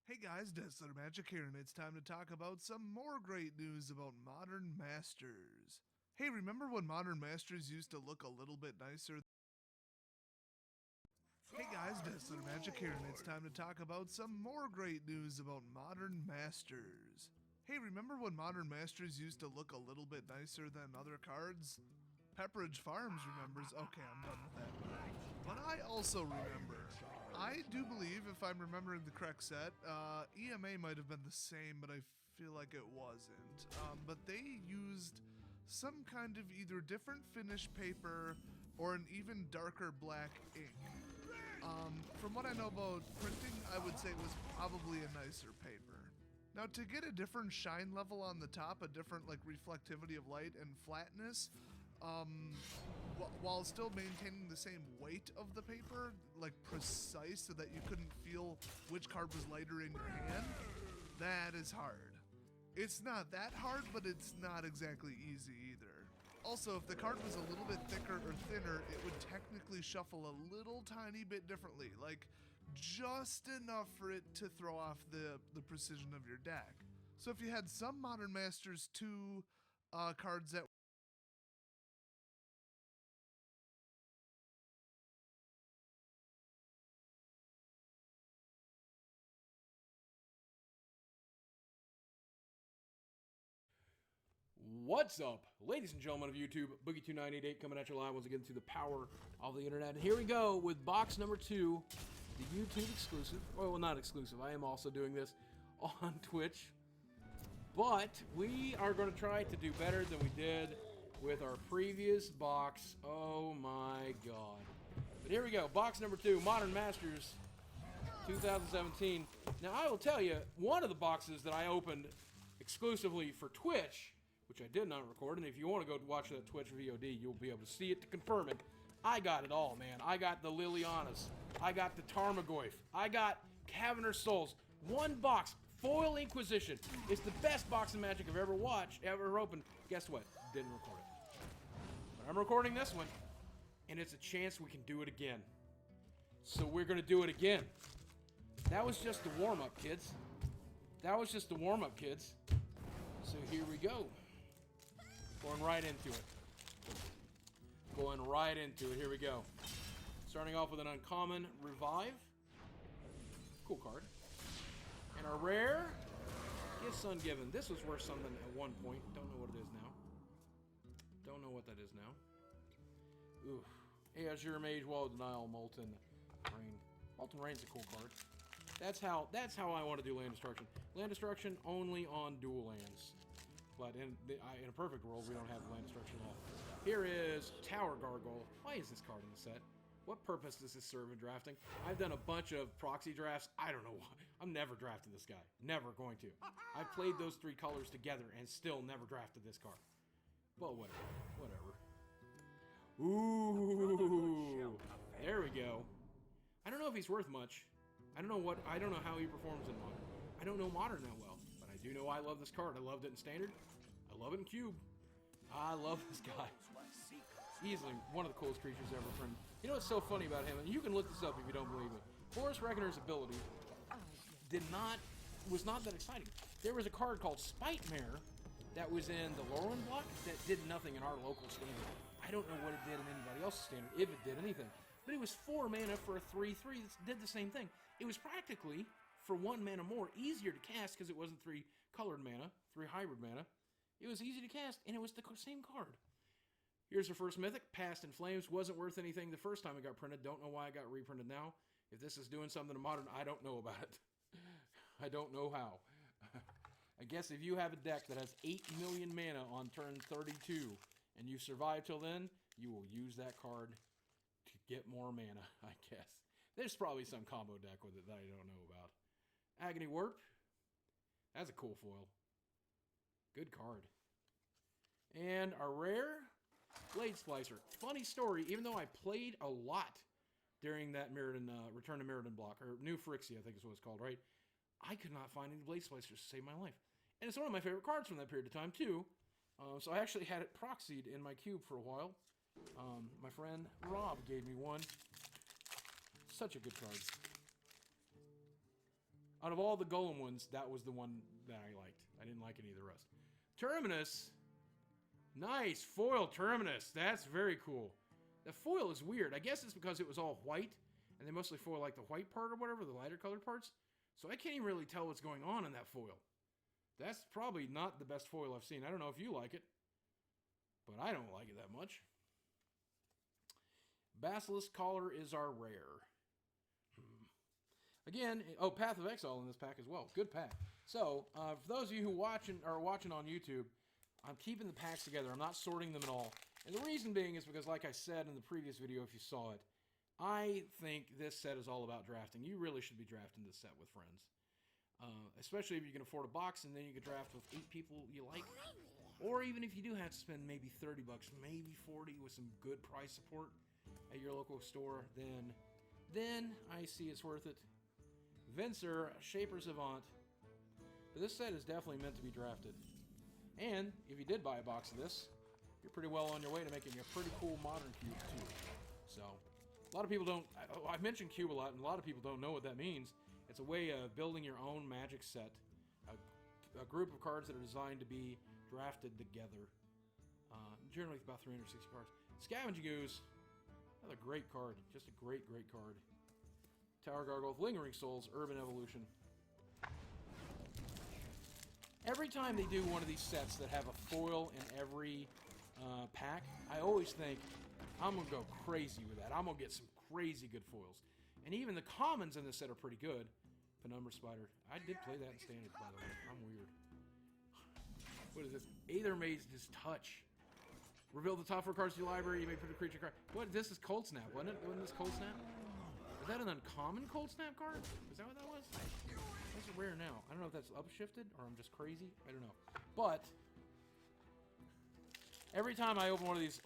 Hey guys, Dazzler Magic here, and it's time to talk about some more great news about Modern Masters. Hey, remember when Modern Masters used to look a little bit nicer? Hey guys, Dazzler Magic here, and it's time to talk about some more great news about Modern Masters. Hey, remember when Modern Masters used to look a little bit nicer than other cards? Pepperidge Farms remembers. Okay, I'm done with that. But I also remember. I do believe, if I'm remembering the correct set, EMA might have been the same, but I feel like it wasn't. But they used some kind of either different finish paper or an even darker black ink. From what I know about printing, I would say it was probably a nicer paper. Now, to get a different shine level on the top, a different like reflectivity of light and flatness, while still maintaining the same weight of the paper, like precise so that you couldn't feel which card was lighter in your hand, that is hard. It's not that hard, but it's not exactly easy either. Also, if the card was a little bit thicker or thinner, it would technically shuffle a little tiny bit differently, like just enough for it to throw off the precision of your deck. So if you had some Modern Masters 2 cards that What's up, ladies and gentlemen of YouTube? Boogie2988 coming at you live once again through the power of the internet. And here we go with box number 2, the YouTube exclusive. Well, not exclusive. I am also doing this on Twitch. But we are going to try to do better than we did with our previous box. Oh my god. But here we go. Box number 2, Modern Masters 2017. Now, I will tell you, one of the boxes that I opened exclusively for Twitch, which I did not record, and if you want to go watch that Twitch VOD, you'll be able to see it to confirm it. I got it all, man. I got the Lilianas. I got the Tarmogoyf. I got Caverner Souls. One box, Foil Inquisition. It's the best box of Magic I've ever watched, ever opened. Guess what? Didn't record it. But I'm recording this one, and it's a chance we can do it again. So we're going to do it again. That was just the warm-up, kids. That was just the warm-up, kids. So here we go. Going right into it. Going right into it. Here we go. Starting off with an uncommon Revive. Cool card. And a rare Gifts Ungiven. This was worth something at one point. Don't know what it is now. Don't know what that is now. Ooh. Azure Mage, Wall of Denial, Molten Rain. Molten Rain's a cool card. That's how I want to do land destruction. Land destruction only on dual lands. But in a perfect world, we don't have land destruction at all. Here is Tower Gargoyle. Why is this card in the set? What purpose does this serve in drafting? I've done a bunch of proxy drafts. I don't know why. I'm never drafting this guy. Never going to. I played those 3 colors together and still never drafted this card. Well, whatever. Whatever. Ooh. There we go. I don't know if he's worth much. I don't know how he performs in Modern. I don't know Modern that well, but I do know I love this card. I loved it in Standard. I love it in Cube. I love this guy. Easily one of the coolest creatures ever printed. You know what's so funny about him, and you can look this up if you don't believe me. Forest Reckoner's ability was not that exciting. There was a card called Spite Mare that was in the Lorwyn block that did nothing in our local Standard. I don't know what it did in anybody else's Standard, if it did anything. But it was 4 mana for a 3/3 that did the same thing. It was practically, for 1 mana more, easier to cast because it wasn't 3 colored mana, 3 hybrid mana. It was easy to cast, and it was the same card. Here's the first Mythic, Past in Flames. Wasn't worth anything the first time it got printed. Don't know why it got reprinted now. If this is doing something to Modern, I don't know about it. I don't know how. I guess if you have a deck that has 8 million mana on turn 32, and you survive till then, you will use that card to get more mana, I guess. There's probably some combo deck with it that I don't know about. Agony Warp. That's a cool foil. Good card. And a rare Blade Splicer. Funny story, even though I played a lot during that Return to Mirrodin block, or New Phyrexia, I think is what it's called, right? I could not find any Blade Splicers to save my life. And it's one of my favorite cards from that period of time, too. So I actually had it proxied in my cube for a while. My friend Rob gave me one. Such a good card. Out of all the Golem ones, that was the one that I liked. I didn't like any of the rest. Terminus. Nice. Foil Terminus. That's very cool. The foil is weird. I guess it's because it was all white, and they mostly foil like the white part or whatever, the lighter colored parts. So I can't even really tell what's going on in that foil. That's probably not the best foil I've seen. I don't know if you like it, but I don't like it that much. Basilisk Collar is our rare. Again, oh, Path of Exile in this pack as well. Good pack. So, for those of you who are watching on YouTube, I'm keeping the packs together. I'm not sorting them at all. And the reason being is because, like I said in the previous video, if you saw it, I think this set is all about drafting. You really should be drafting this set with friends. Especially if you can afford a box and then you can draft with 8 people you like. Or even if you do have to spend maybe 30 bucks, maybe 40 with some good price support at your local store, then I see it's worth it. Venser, Shaper Savant. But this set is definitely meant to be drafted. And if you did buy a box of this, you're pretty well on your way to making a pretty cool modern cube too. So, a lot of people don't, I mentioned cube a lot, and a lot of people don't know what that means. It's a way of building your own magic set. A group of cards that are designed to be drafted together. Generally about 360 cards. Scavenging Ooze, another great card. Just a great, great card. Tower Gargoyle, Lingering Souls, Urban Evolution. Every time they do one of these sets that have a foil in every pack, I always think, I'm going to go crazy with that. I'm going to get some crazy good foils. And even the commons in this set are pretty good. Penumbra Spider. I did play that in Standard, by the way. I'm weird. What is this? Aether Maze Touch. Reveal the top 4 cards to your library. You may put a creature card. What? This is Cold Snap, wasn't it? Wasn't this Cold Snap? Is that an uncommon Cold Snap card? Is that what that was? That's rare now. I don't know if that's upshifted or I'm just crazy. I don't know. But every time I open one of these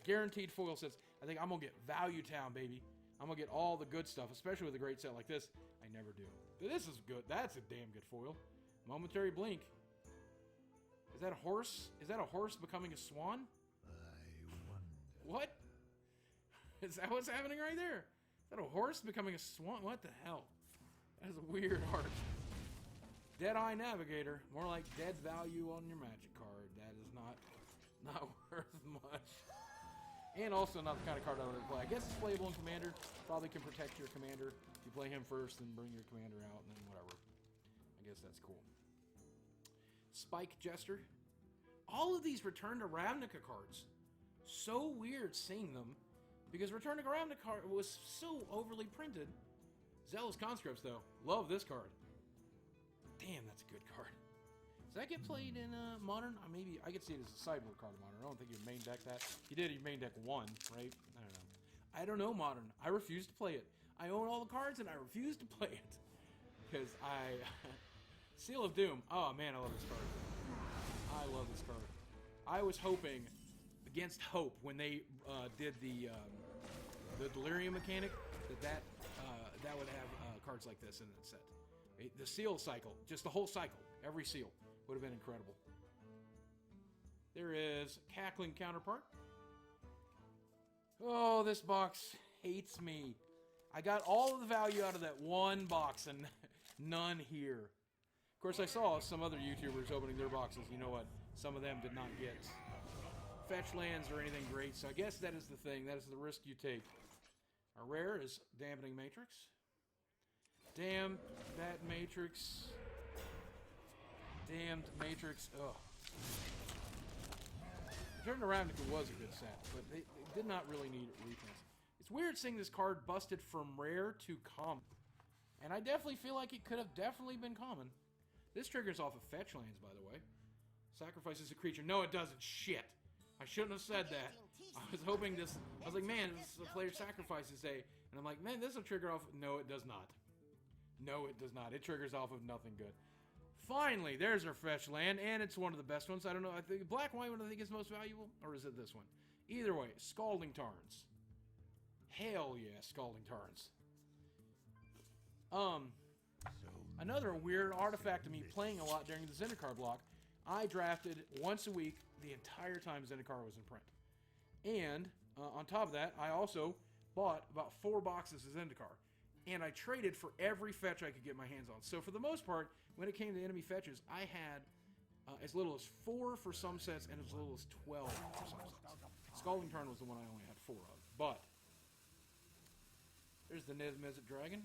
guaranteed foil sets, I think I'm going to get Value Town, baby. I'm going to get all the good stuff, especially with a great set like this. I never do. But this is good. That's a damn good foil. Momentary Blink. Is that a horse? Is that a horse becoming a swan? What? Is that what's happening right there? Is that a horse becoming a swan? What the hell? That is a weird art. Deadeye Navigator. More like dead value on your magic card. That is not worth much. And also not the kind of card I would play. I guess it's playable in Commander. Probably can protect your commander. You play him first and bring your commander out and then whatever. I guess that's cool. Spike Jester. All of these Return to Ravnica cards. So weird seeing them. Because Return to Ravnica card was so overly printed. Zealous Conscripts though. Love this card. Damn, that's a good card. Does that get played in Modern? Maybe I could see it as a sideboard card in Modern. I don't think you main deck that. You did, you main deck 1, right? I don't know Modern. I refuse to play it. I own all the cards and I refuse to play it. Because Seal of Doom. Oh man, I love this card. I love this card. I was hoping, against hope, when they did the Delirium mechanic, that would have cards like this in that set. The seal cycle, just the whole cycle, every seal, would have been incredible. There is Cackling Counterpart. Oh, this box hates me. I got all of the value out of that one box and none here. Of course, I saw some other YouTubers opening their boxes. You know what? Some of them did not get fetch lands or anything great. So I guess that is the thing. That is the risk you take. Our rare is Dampening Matrix. Damn that Matrix. Damned Matrix. Ugh. Return to Ravnica was a good set, but they did not really need reprints. It's weird seeing this card busted from rare to common. And I definitely feel like it could have definitely been common. This triggers off of fetch lands, by the way. Sacrifices a creature. No, it doesn't. Shit. I shouldn't have said that. I was hoping this... I was like, man, this is a player sacrifices day. And I'm like, man, this will trigger off... No, it does not. No, it does not. It triggers off of nothing good. Finally, there's our fetch land, and it's one of the best ones. I don't know. I think black and white one I think is most valuable, or is it this one? Either way, Scalding Tarns. Hell yeah, Scalding Tarns. Another weird artifact of me playing a lot during the Zendikar block. I drafted once a week the entire time Zendikar was in print. And on top of that, I also bought about 4 boxes of Zendikar. and I traded for every fetch I could get my hands on. So for the most part, when it came to enemy fetches, I had as little as 4 for some sets and as little as 12 for some sets. Scalding Tarn was the one I only had 4 of. But there's the Nezmezet Dragon.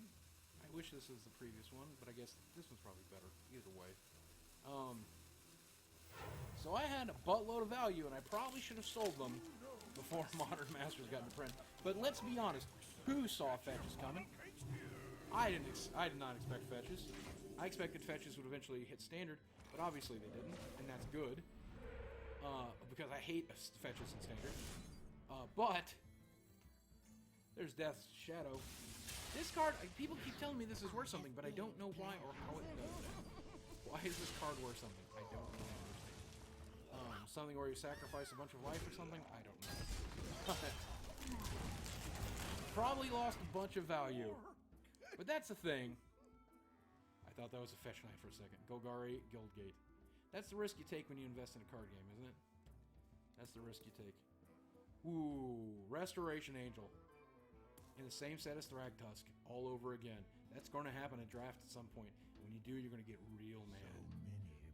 I wish this was the previous one, but I guess this one's probably better either way. So I had a buttload of value, and I probably should have sold them before Modern Masters got into print. But let's be honest, who saw fetches coming? I did not expect fetches. I expected fetches would eventually hit standard, but obviously they didn't, and that's good. Because I hate fetches in standard. But there's Death's Shadow. This card, people keep telling me this is worth something, but I don't know why or how it does that. Why is this card worth something? I don't really understand. Something where you sacrifice a bunch of life or something? I don't know. Probably lost a bunch of value. But that's the thing. I thought that was a fetch knight for a second. Golgari, Guildgate. That's the risk you take when you invest in a card game, isn't it? That's the risk you take. Ooh, Restoration Angel. In the same set as Thragtusk, all over again. That's going to happen at draft at some point. When you do, you're going to get real mad.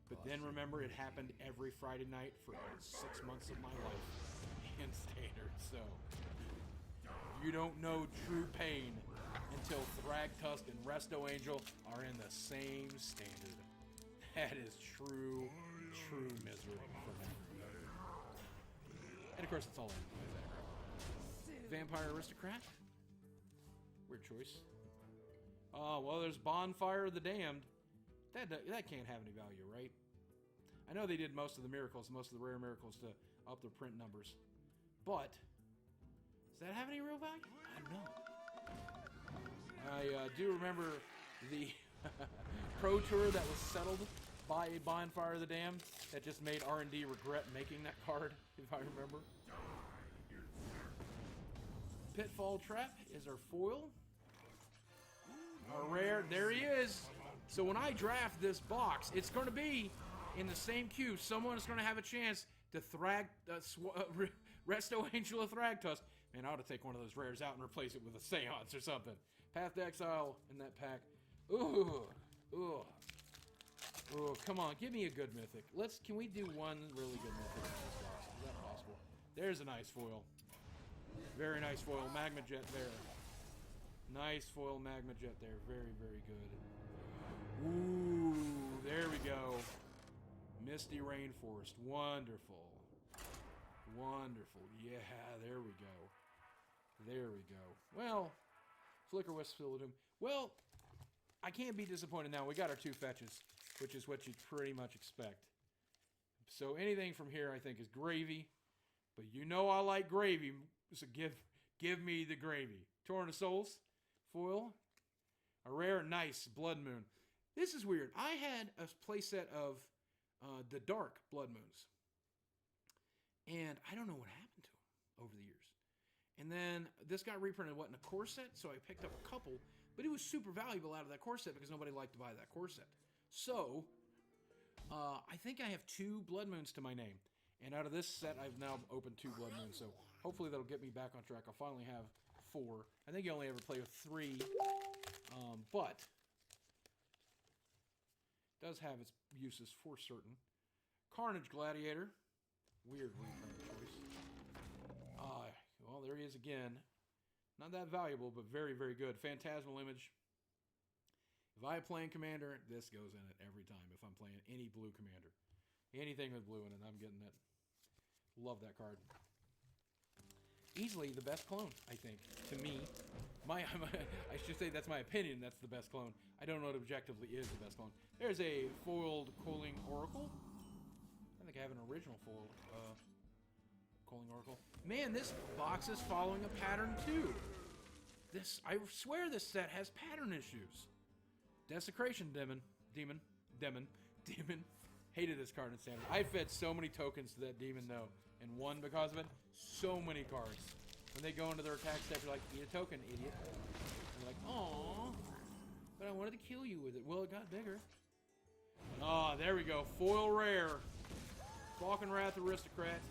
But then remember, it happened every Friday night for 6 months of my life in Standard. So, you don't know true pain until Thragtusk and Resto Angel are in the same Standard. That is true misery for me. And of course, it's all in. Vampire Aristocrat. Weird choice. Oh, well, there's Bonfire of the Damned. That can't have any value, right? I know they did most of the miracles, most of the rare miracles to up their print numbers. But, does that have any real value? I don't know. I do remember the Pro Tour that was settled by a Bonfire of the Damned that just made R&D regret making that card, if I remember. Pitfall Trap is our foil. Our rare, there he is. So when I draft this box, it's going to be in the same queue. Someone is going to have a chance to Resto Angel of Thragtusk. Man, I ought to take one of those rares out and replace it with a Seance or something. Path to Exile in that pack. Ooh. Come on, give me a good mythic. Can we do one really good mythic in this box? Is that possible? There's a nice foil. Very nice foil. Magma Jet there. Nice foil Magma Jet there. Very, very good. Ooh, there we go. Misty Rainforest. Wonderful. Wonderful. Yeah, there we go. There we go. Well, Flicker Wisp of Doom. Well, I can't be disappointed now. We got our 2 fetches, which is what you'd pretty much expect. So anything from here I think is gravy. But you know I like gravy, so give me the gravy. Torrent of Souls, foil. A rare, nice Blood Moon. This is weird. I had a playset of the Dark Blood Moons. And I don't know what happened to them over the years. And then this got reprinted, in a core set? So I picked up a couple. But it was super valuable out of that core set because nobody liked to buy that core set. So, I think I have 2 Blood Moons to my name. And out of this set, I've now opened 2 Blood Moons. So hopefully that'll get me back on track. I'll finally have 4. I think you only ever play with 3. But it does have its uses for certain. Carnage Gladiator. Weird reprint choice. Well, there he is again. Not that valuable, but very, very good. Phantasmal Image. If I play in Commander, this goes in it every time. If I'm playing any blue Commander. Anything with blue in it, I'm getting it. Love that card. Easily the best clone, I think. To me. I should say that's my opinion. That's the best clone. I don't know what objectively is the best clone. There's a foiled Coaling Oracle. I think I have an original foiled Coaling Oracle. Man, this box is following a pattern too. I swear this set has pattern issues. Desecration Demon. Hated this card in Standard. I fed so many tokens to that demon though, and won because of it. So many cards. When they go into their attack step, you're like, eat a token, idiot. And they're like, aww, but I wanted to kill you with it. Well, it got bigger. Ah, there we go. Foil rare. Falcon Wrath Aristocrat.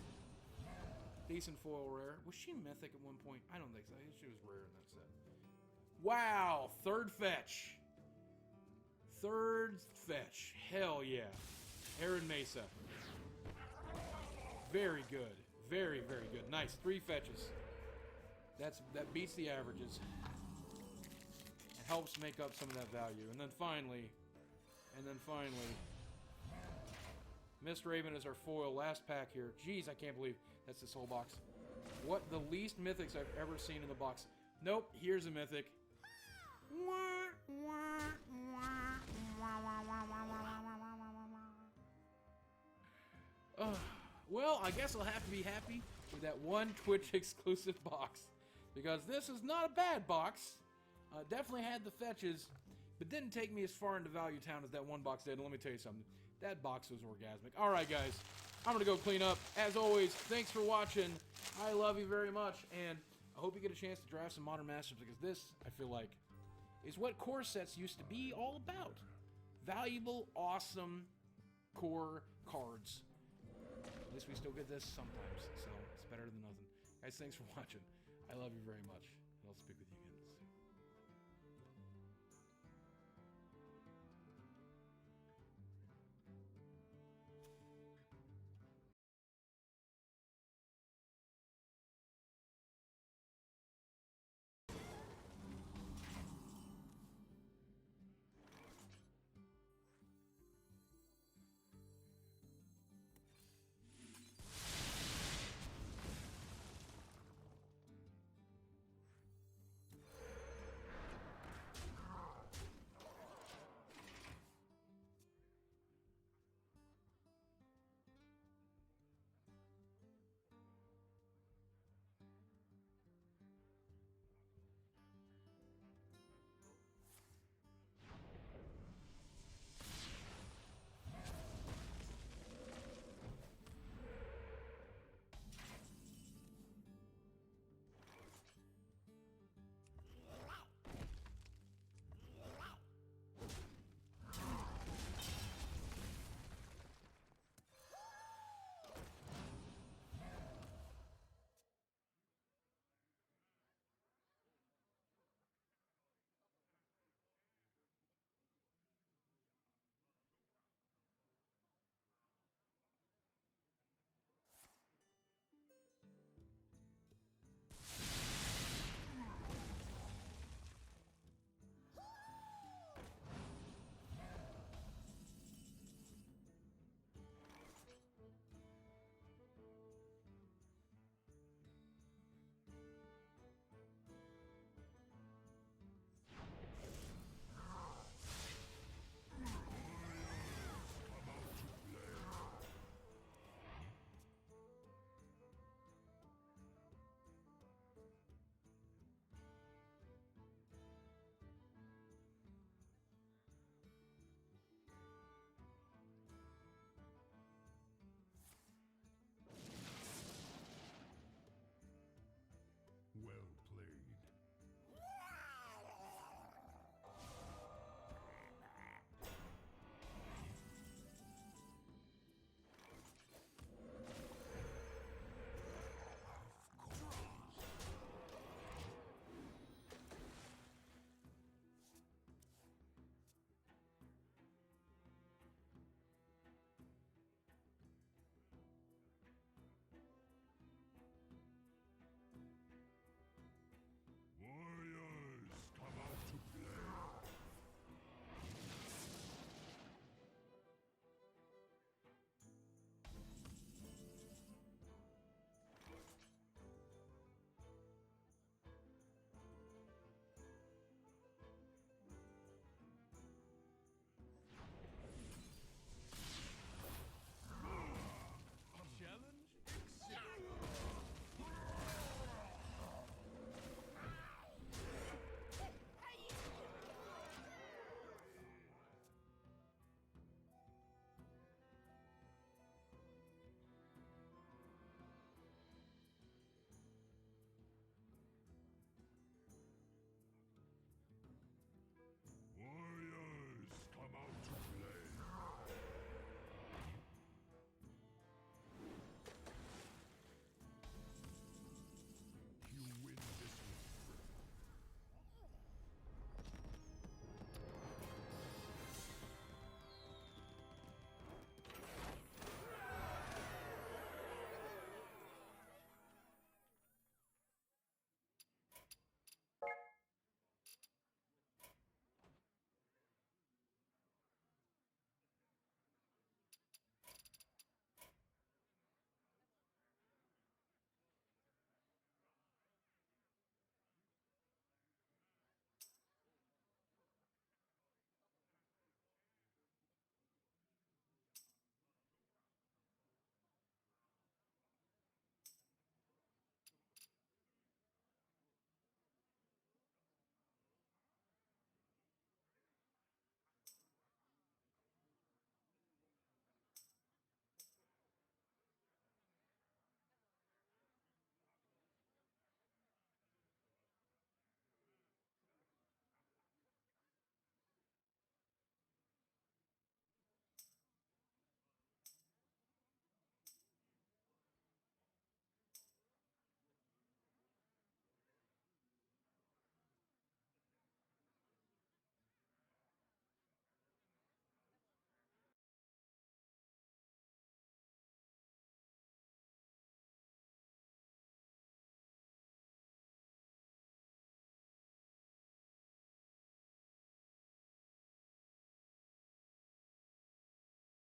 Decent foil rare. Was she mythic at one point? I don't think so. She was rare in that set. Wow, third fetch. Third fetch. Hell yeah. Aaron Mesa. Very good. Very, very good. Nice. 3 fetches. That beats the averages. It helps make up some of that value. And then finally, Mist Raven is our foil. Last pack here. Jeez, I can't believe that's this whole box. What the least mythics I've ever seen in the box. Nope, here's a mythic. Well, I guess I'll have to be happy with that one Twitch exclusive box. Because this is not a bad box. Definitely had the fetches, but didn't take me as far into Value Town as that one box did. And let me tell you something. That box was orgasmic. Alright, guys. I'm going to go clean up. As always, thanks for watching. I love you very much. And I hope you get a chance to draft some Modern Masters, because this, I feel like, is what core sets used to be all about. Valuable, awesome core cards. At least we still get this sometimes, so it's better than nothing. Guys, thanks for watching. I love you very much. And I'll speak with you again.